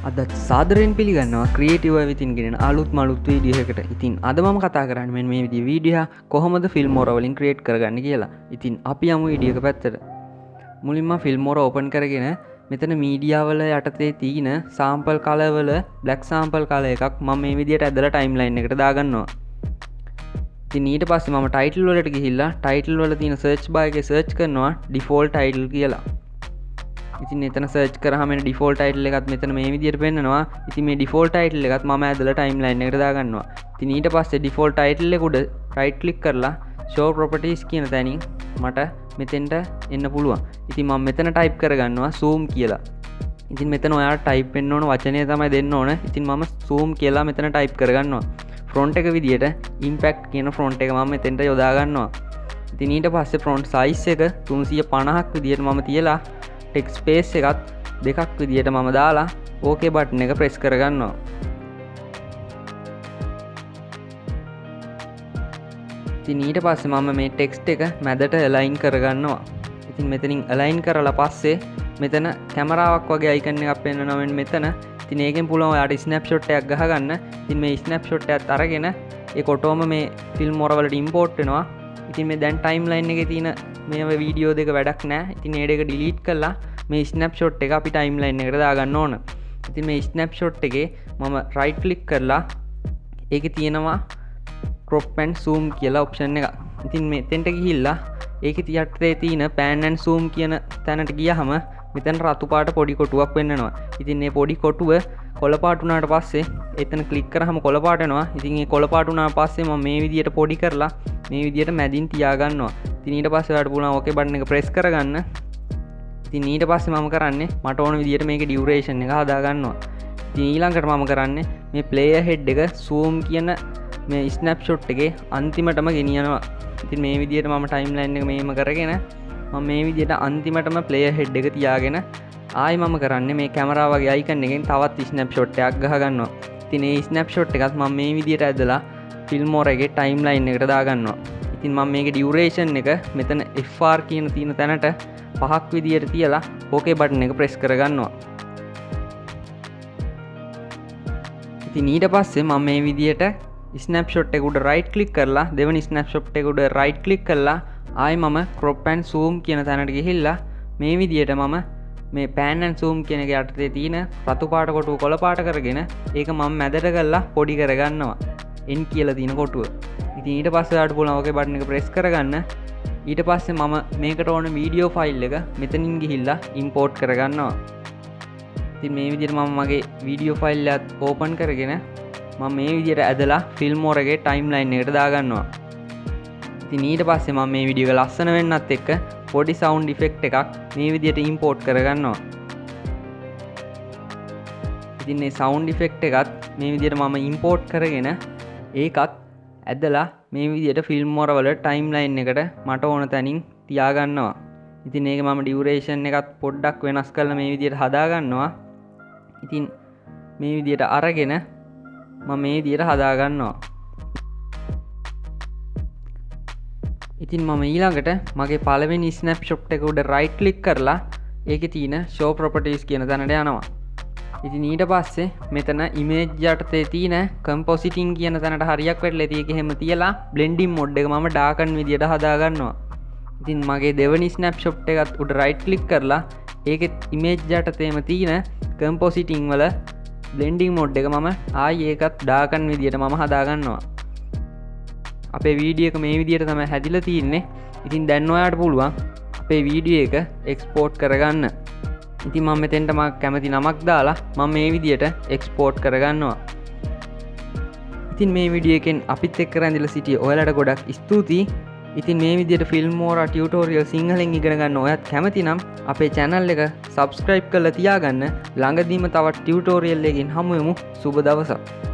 අදත් සාදරයෙන් පිළිගන්නවා ක්‍රියේටිව් විතින් ගෙන අලුත් මලුත් වීඩියෝ එකකට. ඉතින් අද මම කතා කරන්නේ මේ විදිහේ වීඩියෝ කොහොමද ෆිල්මෝරා වලින් ක්‍රියේට් කරගන්නේ කියලා. ඉතින් අපි යමු වීඩියෝ එක පැත්තට. මුලින්ම ෆිල්මෝරා ඕපන් කරගෙන මෙතන මීඩියා වල යටතේ තියෙන සාම්පල් කලර් වල බ්ලැක් සාම්පල් කලර් එකක් මම මේ විදිහට ඇදලා ටයිම්ලයින් එකට දාගන්නවා. ඉතින් ඊට පස්සේ මම ටයිටල් වලට ගිහිල්ලා ටයිටල් වල තියෙන සර්ච් බාර් එකේ සර්ච් කරනවා ඩිෆෝල්ට් ටයිටල් කියලා. ඉතින් එතන සර්ච් කරාම එන ඩිෆෝල්ට් ටයිටල් එකත් මෙතන මේ විදිහට පෙන්නනවා. ඉතින් මේ ඩිෆෝල්ට් ටයිටල් එකත් මම ඇදලා ටයිම්ලයින් එකට දාගන්නවා. ඉතින් ඊට පස්සේ ඩිෆෝල්ට් ටයිටල් එක උඩ රයිට් ක්ලික් කරලා show properties කියන තැනින් මට මෙතෙන්ට එන්න පුළුවන්. ඉතින් මම මෙතන ටයිප් කරගන්නවා zoom කියලා. ඉතින් මෙතන ඔයාලා ටයිප් වෙන්න ඕන වචනය තමයි දෙන්න ඕන. ඉතින් මම zoom කියලා මෙතන ටයිප් කරගන්නවා. ෆ්‍රොන්ට් එක විදියට impact කියන ෆ්‍රොන්ට් එක මම මෙතෙන්ට යොදා ගන්නවා. ඉතින් ඊට පස්සේ ෆ්‍රොන්ට් size එක 350ක් විදියට මම තියලා ටෙක්ස්ට් ස්පේස් එකත් 2ක් විදියට මම දාලා OK බටන් එක ප්‍රෙස් කරගන්නවා. ඉතින් ඊට පස්සේ මම මේ ටෙක්ස්ට් එක මැදට align කරගන්නවා. ඉතින් මෙතනින් align කරලා පස්සේ මෙතන කැමරාවක් වගේ icon එකක් පෙන්වනවා මෙතන. ඉතින් ඒකෙන් පුළුවන් ඔයාලට ස්නැප්ෂොට් එකක් ගහගන්න. ඉතින් මේ ස්නැප්ෂොට් එකත් අරගෙන ඒක ඔටෝම මේ ෆිල්මෝරා වලට ඉම්පෝට් වෙනවා. ඉතින් මේ දැන් ටයිම්ලයින් එකේ තියෙන මේ වීඩියෝ දෙක වැඩක් නැහැ. ඉතින් ඒ දෙක ඩිලීට් කරලා මේ ස්නැප්ෂොට් එක අපි ටයිම්ලයින් එකට දාගන්න ඕන. ඉතින් මේ ස්නැප්ෂොට් එකේ මම රයිට් ක්ලික් කරලා ඒකේ තියෙනවා crop and zoom කියලා ඔප්ෂන් එක. ඉතින් මෙතෙන්ට ගිහිල්ලා ඒකේ යටතේ තියෙන pan and zoom කියන තැනට ගියහම මෙතන රතු පාට පොඩි කොටුවක් වෙන්නනවා. ඉතින් මේ පොඩි කොටුව කොළ පාට වුණාට පස්සේ එතන ක්ලික් කරාම කොළ පාට වෙනවා. ඉතින් මේ කොළ පාට වුණාට පස්සේ මම මේ විදියට පොඩි කරලා මේ විදියට මැදින් තියා ගන්නවා. ඉතින් ඊට පස්සේ ඔයාලට පුළුවන් OK බටන් එක ප්‍රෙස් කරගන්න. ඉතින් ඊට පස්සේ මම කරන්නේ මට ඕන විදියට මේකේ ඩියුරේෂන් එක හදා ගන්නවා. ඉතින් ඊළඟට මම කරන්නේ මේ ප්ලේයර් හෙඩ් එක zoom කියන මේ ස්නැප්ෂොට් එකේ අන්තිමටම ගෙනියනවා. ඉතින් මේ විදියට මම ටයිම්ලයින් එක මෙහෙම කරගෙන මම මේ විදියට අන්තිමටම ප්ලේයර් හෙඩ් එක තියාගෙන ආයි මම කරන්නේ මේ කැමරා වගේ අයිකන් එකෙන් තවත් ස්නැප්ෂොට් එකක් ගහ ගන්නවා. ඉතින් මේ ස්නැප්ෂොට් එකත් මම මේ විදියට ඇදලා ෆිල්මෝරා එකේ ටයිම්ලයින් එකට දාගන්නවා. ඉතින් මම මේකේ ඩියුරේෂන් එක මෙතන FR කියන තියෙන තැනට 5ක් විදියට තියලා OK බටන් එක ප්‍රෙස් කරගන්නවා. ඉතින් ඊට පස්සේ මම මේ විදියට ස්නැප්ෂොට් එක උඩ රයිට් ක්ලික් කරලා දෙවෙනි ස්නැප්ෂොට් එක උඩ රයිට් ක්ලික් කරලා ආයි මම crop and zoom කියන තැනට ගිහිල්ලා මේ විදියට මම මේ pan and zoom කියන එක යටතේ තියෙන රතු පාට කොටුව කොළ පාට කරගෙන ඒක මම මැදට කරලා පොඩි කරගන්නවා. n කියලා තියෙන කොටුව. ඉතින් ඊට පස්සේ ඔයාලට පුළුවන් OK බටන් එක ප්‍රෙස් කරගන්න. ඊට පස්සේ මම මේකට ඕන වීඩියෝ ෆයිල් එක මෙතනින් ගිහිල්ලා ඉම්පෝට් කරගන්නවා. ඉතින් මේ විදිහට මම මගේ වීඩියෝ ෆයිල් එකත් ඕපන් කරගෙන මම මේ විදිහට ඇදලා ෆිල්මෝරා එකේ ටයිම්ලයින් එකට දාගන්නවා. ඉතින් ඊට පස්සේ මම මේ වීඩියෝ එක ලස්සන වෙන්නත් එක්ක පොඩි සවුන්ඩ් ඉෆෙක්ට් එකක් මේ විදිහට ඉම්පෝට් කරගන්නවා. ඉතින් මේ සවුන්ඩ් ඉෆෙක්ට් එකත් මේ විදිහට මම ඉම්පෝට් කරගෙන ඒකත් ඇදලා මේ විදිහට ෆිල්මෝරා වල ටයිම්ලයින් එකට මට ඕන තැනින් තියාගන්නවා. ඉතින් ඒක මම ඩියුරේෂන් එකත් පොඩ්ඩක් වෙනස් කරලා මේ විදිහට හදා ගන්නවා. ඉතින් මේ විදිහට අරගෙන මම මේ විදිහට හදා ගන්නවා. ඉතින් මම ඊළඟට මගේ පළවෙනි ස්නැප්ෂොට් එක උඩ රයිට් ක්ලික් කරලා ඒකේ තියෙන show properties කියන තැනට යනවා. ඉතින් ඊට පස්සේ මෙතන image යටතේ තියෙන compositing කියන තැනට හරියක් වැටලා තියෙක එහෙම තියලා blending mode එක මම darken විදියට හදා ගන්නවා. ඉතින් මගේ දෙවෙනි ස්නැප්ෂොට් එකත් උඩ රයිට් ක්ලික් කරලා ඒකේ image යටතේම තියෙන compositing වල blending mode එක මම ආයි ඒකත් darken විදියට මම හදා ගන්නවා. අපේ වීඩියෝ එක මේ විදියට තමයි හැදිලා තියෙන්නේ. ඉතින් දැන් ඔයාලට පුළුවන් අපේ වීඩියෝ එක එක්ස්පෝර්ට් කරගන්න. ඉතින් මම මෙතෙන්ට මම කැමති නමක් දාලා මම මේ විදියට එක්ස්පෝර්ට් කරගන්නවා. ඉතින් මේ වීඩියෝ එකෙන් අපිත් එක්ක රැඳිලා සිටිය ඔයාලට ගොඩක් ස්තුතියි. ඉතින් මේ විදියට ෆිල්මෝරා ටියුටෝරියල් සිංහලෙන් ඉගෙන ගන්න ඔයත් කැමති නම් අපේ channel එක subscribe කරලා තියාගන්න. ළඟදීම තවත් ටියුටෝරියල් එකකින් හමු වෙමු. සුබ දවසක්.